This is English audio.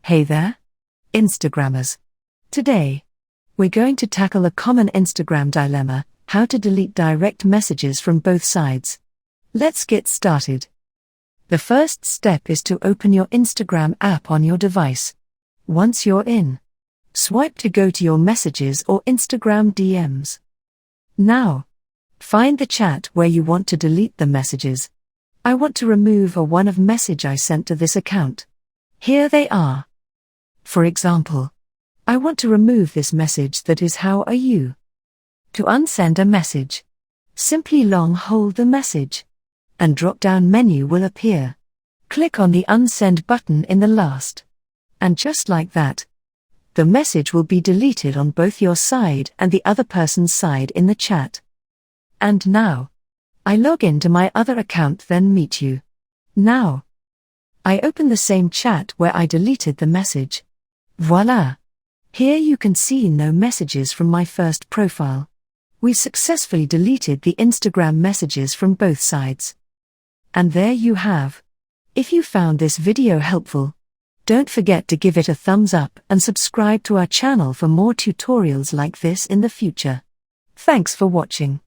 Hey there, Instagrammers. Today, we're going to tackle a common Instagram dilemma: how to delete direct messages from both sides. Let's get started. The first step is to open your Instagram app on your device. Once you're in, swipe to go to your messages or Instagram DMs. Now, find the chat where you want to delete the messages. I want to remove a one-of message I sent to this account. Here they are. For example, I want to remove this message that is "How are you?" To unsend a message, simply long hold the message. And drop-down menu will appear. Click on the unsend button in the last. And just like that, the message will be deleted on both your side and the other person's side in the chat. And now, I log into my other account, then meet you. Now, I open the same chat where I deleted the message. Voila! Here you can see no messages from my first profile. We successfully deleted the Instagram messages from both sides. And there you have. If you found this video helpful, don't forget to give it a thumbs up and subscribe to our channel for more tutorials like this in the future. Thanks for watching.